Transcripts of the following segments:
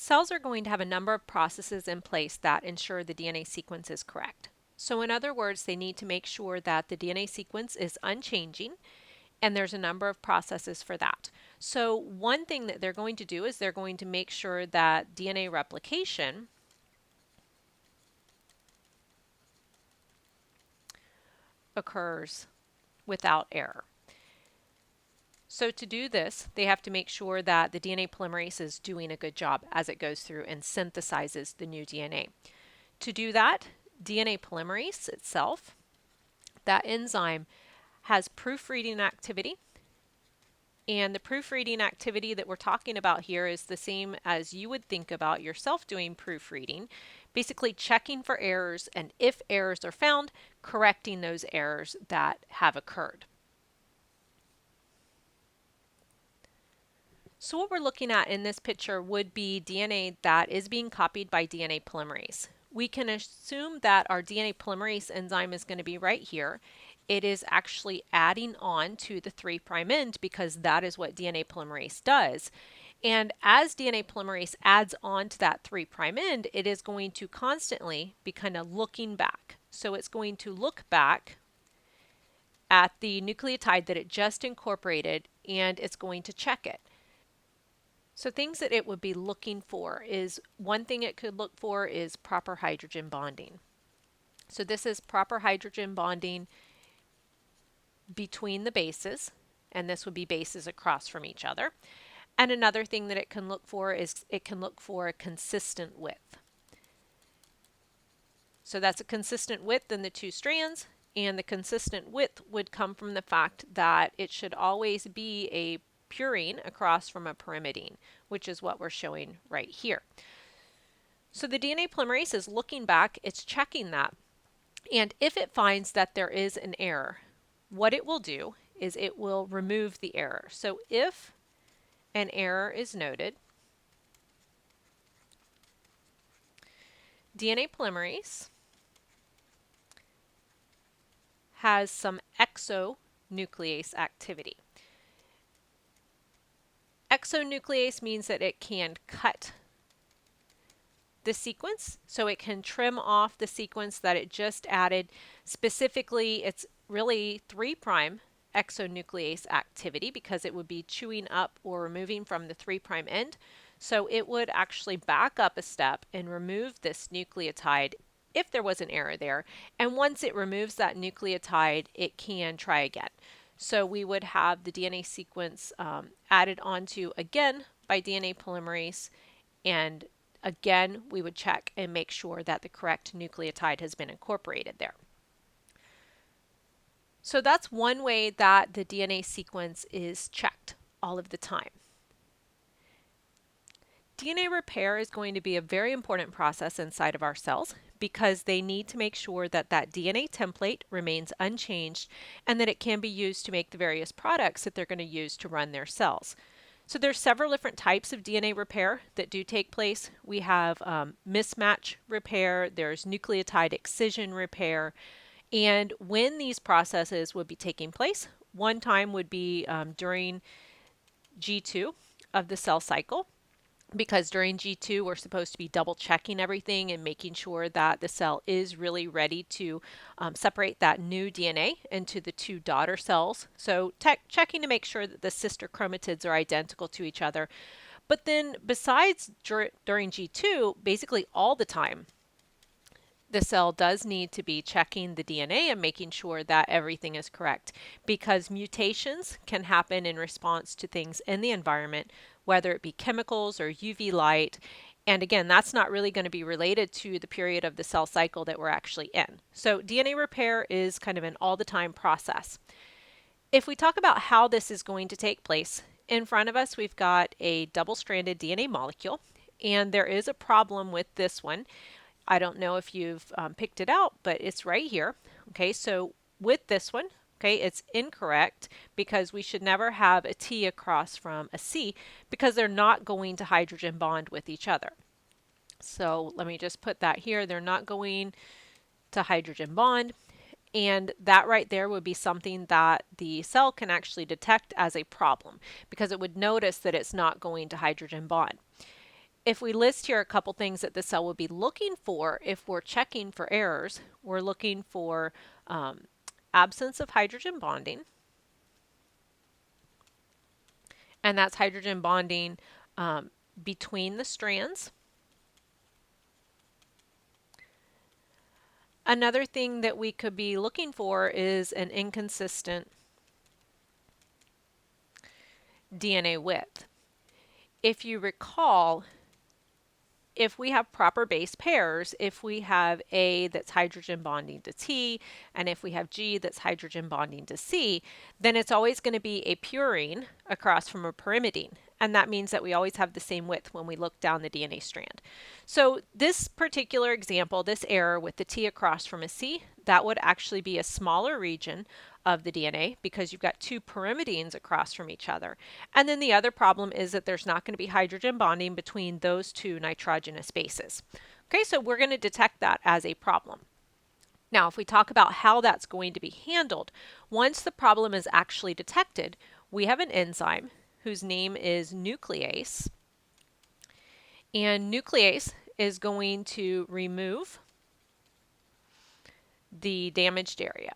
Cells are going to have a number of processes in place that ensure the DNA sequence is correct. So in other words, they need to make sure that the DNA sequence is unchanging, and there's a number of processes for that. So one thing that they're going to do is they're going to make sure that DNA replication occurs without error. So to do this, they have to make sure that the DNA polymerase is doing a good job as it goes through and synthesizes the new DNA. To do that, DNA polymerase itself, that enzyme, has proofreading activity. And the proofreading activity that we're talking about here is the same as you would think about yourself doing proofreading, basically checking for errors, and if errors are found, correcting those errors that have occurred. So what we're looking at in this picture would be DNA that is being copied by DNA polymerase. We can assume that our DNA polymerase enzyme is going to be right here. It is actually adding on to the 3' end because that is what DNA polymerase does. And as DNA polymerase adds on to that 3' end, it is going to constantly be kind of looking back. So it's going to look back at the nucleotide that it just incorporated, and it's going to check it. So things that it would be looking for is, one thing it could look for is proper hydrogen bonding. So this is proper hydrogen bonding between the bases, and this would be bases across from each other. And another thing that it can look for is it can look for a consistent width. So that's a consistent width in the two strands, and the consistent width would come from the fact that it should always be a purine across from a pyrimidine, which is what we're showing right here. So the DNA polymerase is looking back, it's checking that, and if it finds that there is an error, what it will do is it will remove the error. So if an error is noted, DNA polymerase has some exonuclease activity. Exonuclease means that it can cut the sequence, so it can trim off the sequence that it just added. Specifically, it's really 3' exonuclease activity because it would be chewing up or removing from the 3' end. So it would actually back up a step and remove this nucleotide if there was an error there. And once it removes that nucleotide, it can try again. So we would have the DNA sequence added onto again by DNA polymerase, and again we would check and make sure that the correct nucleotide has been incorporated there. So that's one way that the DNA sequence is checked all of the time. DNA repair is going to be a very important process inside of our cells because they need to make sure that that DNA template remains unchanged and that it can be used to make the various products that they're going to use to run their cells. So there's several different types of DNA repair that do take place. We have mismatch repair, there's nucleotide excision repair, and when these processes would be taking place, one time would be during G2 of the cell cycle, because during G2 we're supposed to be double checking everything and making sure that the cell is really ready to separate that new DNA into the two daughter cells. So checking to make sure that the sister chromatids are identical to each other. But then besides during G2, basically all the time, the cell does need to be checking the DNA and making sure that everything is correct, because mutations can happen in response to things in the environment, whether it be chemicals or UV light. And again, that's not really going to be related to the period of the cell cycle that we're actually in. So DNA repair is kind of an all-the-time process. If we talk about how this is going to take place, in front of us we've got a double-stranded DNA molecule, and there is a problem with this one. I don't know if you've picked it out, but it's right here. Okay, so with this one, okay, it's incorrect because we should never have a T across from a C because they're not going to hydrogen bond with each other. So let me just put that here. They're not going to hydrogen bond. And that right there would be something that the cell can actually detect as a problem because it would notice that it's not going to hydrogen bond. if we list here a couple things that the cell would be looking for if we're checking for errors, we're looking for absence of hydrogen bonding, and that's hydrogen bonding between the strands. Another thing that we could be looking for is an inconsistent DNA width. If you recall, if we have proper base pairs, if we have A that's hydrogen bonding to T, and if we have G that's hydrogen bonding to C, then it's always going to be a purine across from a pyrimidine. And that means that we always have the same width when we look down the DNA strand. So this particular example, this error with the T across from a C, that would actually be a smaller region of the DNA because you've got two pyrimidines across from each other. And then the other problem is that there's not going to be hydrogen bonding between those two nitrogenous bases. Okay, so we're going to detect that as a problem. Now, if we talk about how that's going to be handled, once the problem is actually detected, we have an enzyme whose name is nuclease. And nuclease is going to remove the damaged area.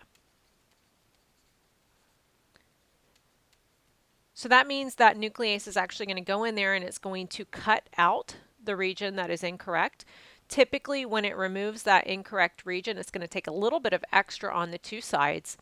So that means that nuclease is actually going to go in there and it's going to cut out the region that is incorrect. Typically, when it removes that incorrect region, it's going to take a little bit of extra on the two sides.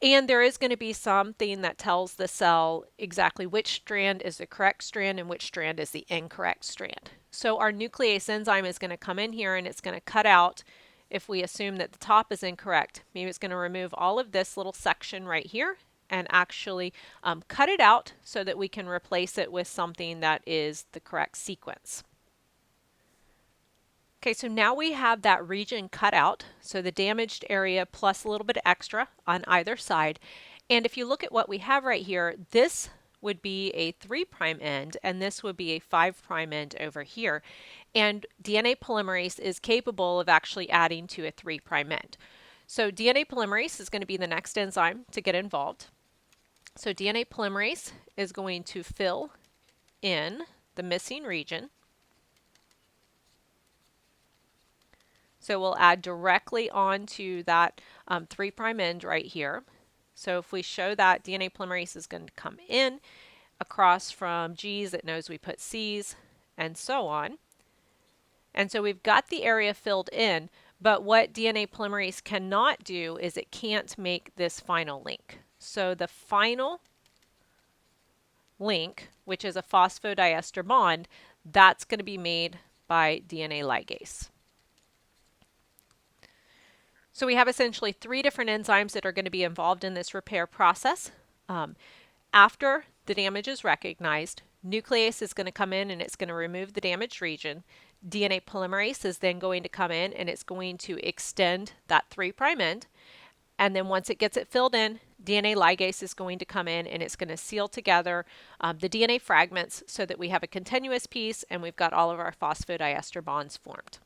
And there is going to be something that tells the cell exactly which strand is the correct strand and which strand is the incorrect strand. So our nuclease enzyme is going to come in here and it's going to cut out, if we assume that the top is incorrect, maybe it's going to remove all of this little section right here and actually cut it out so that we can replace it with something that is the correct sequence. Okay, so now we have that region cut out, so the damaged area plus a little bit extra on either side. And if you look at what we have right here, this would be a 3' end, and this would be a 5' end over here. And DNA polymerase is capable of actually adding to a 3' end. So DNA polymerase is going to be the next enzyme to get involved. So DNA polymerase is going to fill in the missing region. So we'll add directly onto that 3' end right here. So if we show that DNA polymerase is going to come in across from G's, it knows we put C's, and so on. And so we've got the area filled in, but what DNA polymerase cannot do is it can't make this final link. So the final link, which is a phosphodiester bond, that's going to be made by DNA ligase. So we have essentially 3 different enzymes that are going to be involved in this repair process. After the damage is recognized, nuclease is going to come in and it's going to remove the damaged region. DNA polymerase is then going to come in and it's going to extend that 3' end. And then once it gets it filled in, DNA ligase is going to come in and it's going to seal together the DNA fragments so that we have a continuous piece and we've got all of our phosphodiester bonds formed.